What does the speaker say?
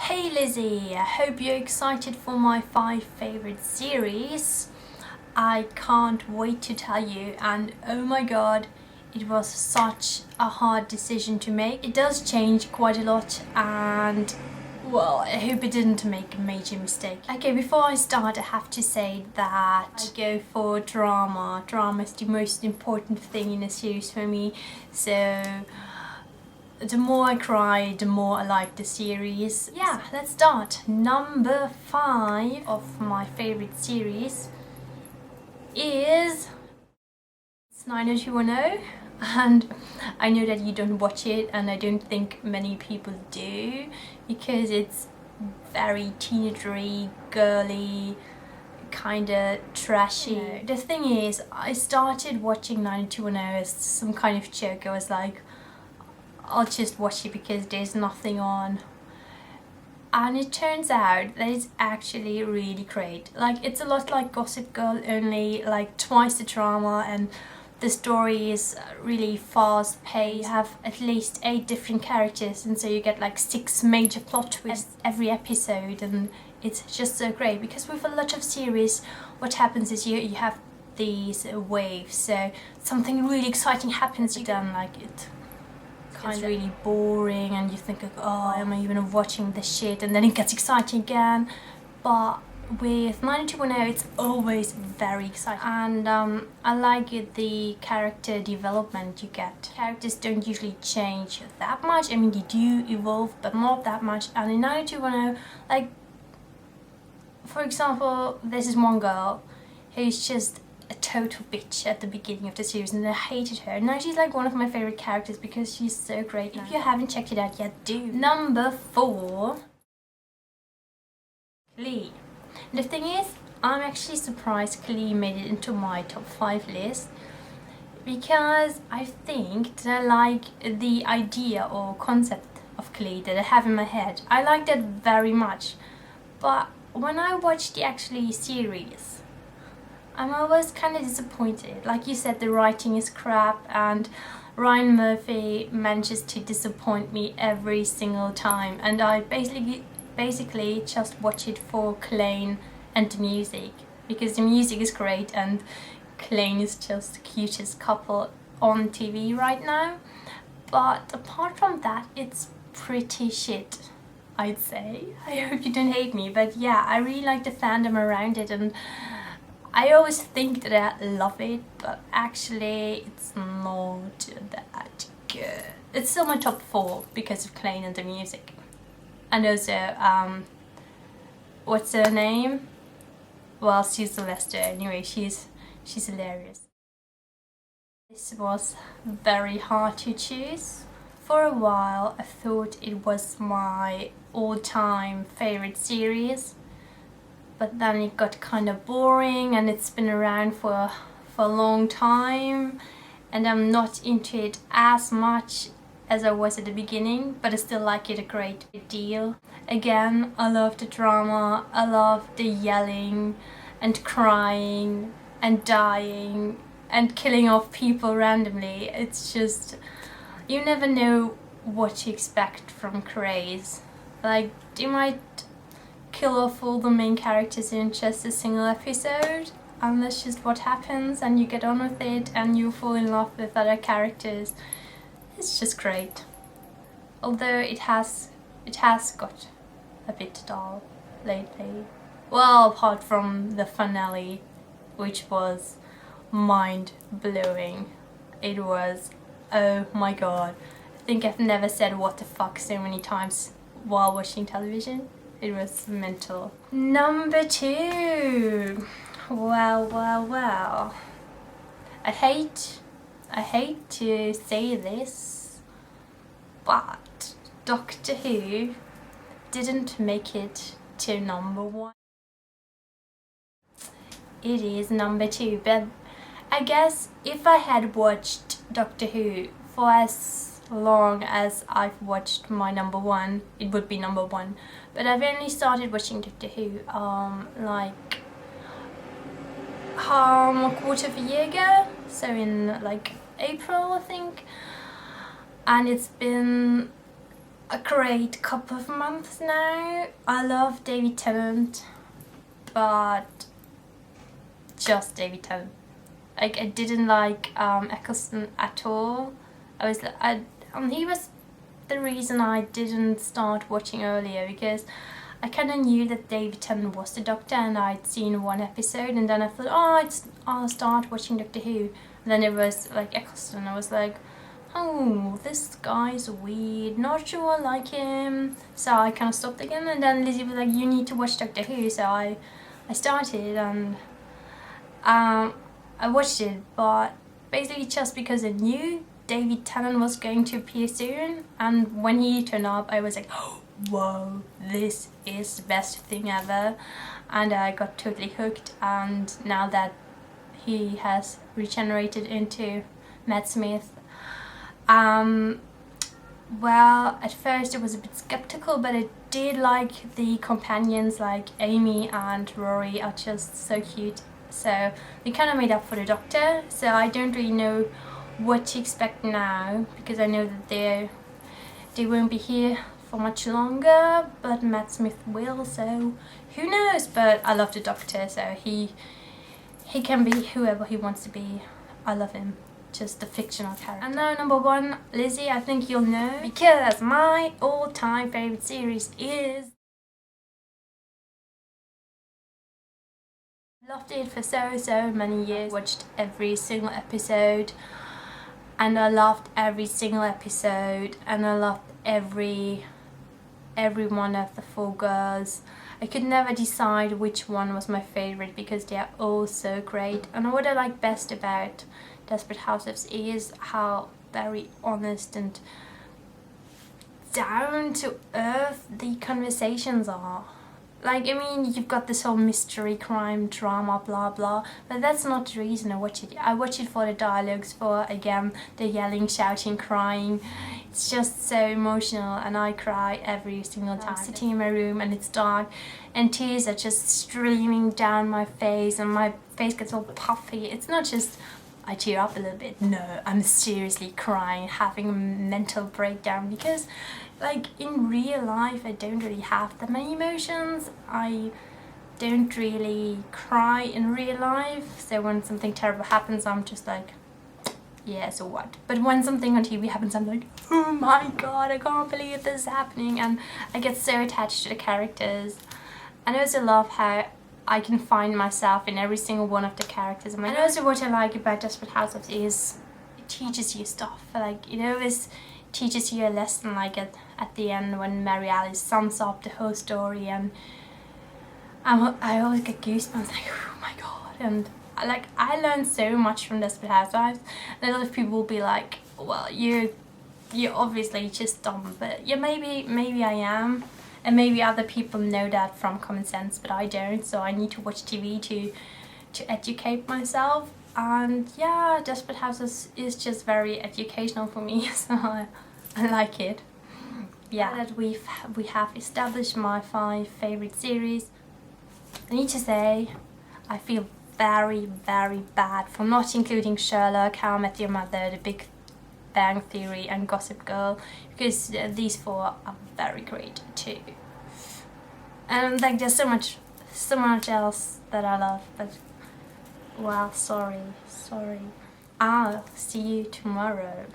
Hey Lizzie, I hope you're excited for my 5 favorite series. I can't wait to tell you, and oh my god, it was such a hard decision to make. It does change quite a lot, and well, I hope it didn't make a major mistake. Okay, before I start, I have to say that I go for drama. Drama is the most important thing in a series for me, so the more I cry, the more I like the series. Yeah, let's start. Number 5 of my favorite series is 90210, and I know that you don't watch it, and I don't think many people do, because it's very teenagery, girly, kinda trashy. The thing is, I started watching 90210 as some kind of joke. I was like, I'll just watch it because there's nothing on. And it turns out that it's actually really great. Like, it's a lot like Gossip Girl, only like twice the drama, and the story is really fast paced. You have at least 8 different characters, and so you get like 6 major plot twists every episode, and it's just so great. Because with a lot of series, what happens is you have these waves, so something really exciting happens, then like it's really boring, and you think like, oh, am I even watching this shit? And then it gets exciting again. But with 90210, it's always very exciting, and I like the character development you get. Characters don't usually change that much. I mean, they do evolve, but not that much. And in 90210, like, for example, this is one girl who's just a total bitch at the beginning of the series, and I hated her. Now she's like one of my favorite characters because she's so great. If you haven't checked it out yet, do. Number 4, Glee. The thing is, I'm actually surprised Glee made it into my top 5 list, because I think that I like the idea or concept of Glee that I have in my head. I like that very much, but when I watch the actually series, I'm always kind of disappointed. Like you said, the writing is crap, and Ryan Murphy manages to disappoint me every single time, and I basically just watch it for Klaine and the music, because the music is great, and Klaine is just the cutest couple on TV right now. But apart from that, it's pretty shit, I'd say. I hope you don't hate me, but yeah, I really like the fandom around it, and I always think that I love it, but actually it's not that good. It's still my top 4 because of Klaine and the music. And also, what's her name? Well, she's Sylvester. Anyway, she's hilarious. This was very hard to choose. For a while, I thought it was my all-time favorite series, but then it got kind of boring, and it's been around for a long time, and I'm not into it as much as I was at the beginning, but I still like it a great deal. Again, I love the drama, I love the yelling and crying and dying and killing off people randomly. It's just, you never know what to expect from Craze. Like, they might kill off all the main characters in just a single episode, and that's just what happens, and you get on with it, and you fall in love with other characters. It's just great. Although it has got a bit dull lately. Well, apart from the finale, which was mind-blowing. It was, oh my god. I think I've never said what the fuck so many times while watching television. It was mental. Number 2. Well. I hate to say this, but Doctor Who didn't make it to number 1. It is number 2, but I guess if I had watched Doctor Who for as long as I've watched my number 1, it would be number 1. But I've only started watching Doctor Who like a quarter of a year ago, so in like April, I think, and it's been a great couple of months now. I love David Tennant, but just David Tennant. Like, I didn't like Eccleston at all. He was the reason I didn't start watching earlier, because I kind of knew that David Tennant was the Doctor, and I'd seen one episode, and then I thought, oh, I'll start watching Doctor Who. And then it was like Eccleston. I was like, oh, this guy's weird, not sure I like him. So I kind of stopped again, and then Lizzie was like, you need to watch Doctor Who. So I started, and I watched it, but basically just because I knew David Tennant was going to appear soon, and when he turned up, I was like, oh, whoa, this is the best thing ever. And I got totally hooked, and now that he has regenerated into Matt Smith, well, at first it was a bit skeptical, but I did like the companions, like Amy and Rory are just so cute. So they kind of made up for the Doctor, so I don't really know what to expect now, because I know that they won't be here for much longer, but Matt Smith will, so who knows. But I love the Doctor, so he can be whoever he wants to be. I love him, just a fictional character. And now number 1, Lizzie, I think you'll know, because my all-time favorite series is... Loved it for so many years, watched every single episode, and I loved every single episode, and I loved every one of the 4 girls. I could never decide which one was my favorite, because they are all so great. And what I like best about Desperate Housewives is how very honest and down to earth the conversations are. Like, I mean, you've got this whole mystery, crime, drama, blah blah, but that's not the reason I watch it. I watch it for the dialogues, for, again, the yelling, shouting, crying. It's just so emotional, and I cry every single time. I'm sitting in my room and it's dark, and tears are just streaming down my face, and my face gets all puffy. It's not just I tear up a little bit. No, I'm seriously crying, having a mental breakdown, because like in real life I don't really have that many emotions. I don't really cry in real life, so when something terrible happens I'm just like, yeah, so what? But when something on TV happens I'm like, oh my god, I can't believe this is happening, and I get so attached to the characters. And I also love how I can find myself in every single one of the characters. And also what I like about Desperate Housewives is it teaches you stuff. Like, it always teaches you a lesson, like at the end when Mary Alice sums up the whole story, and I always get goosebumps, like, oh my god. And I learned so much from Desperate Housewives. And a lot of people will be like, well, you're obviously just dumb, but yeah, maybe I am. And maybe other people know that from common sense, but I don't, so I need to watch TV to educate myself. And yeah, Desperate Houses is just very educational for me, so I like it. Yeah, that we have established my 5 favorite series. I need to say, I feel very bad for not including Sherlock, How I Met Your Mother, The Big Bang Theory and Gossip Girl, because these 4 are very great too. And like there's so much else that I love, but well, sorry. I'll see you tomorrow.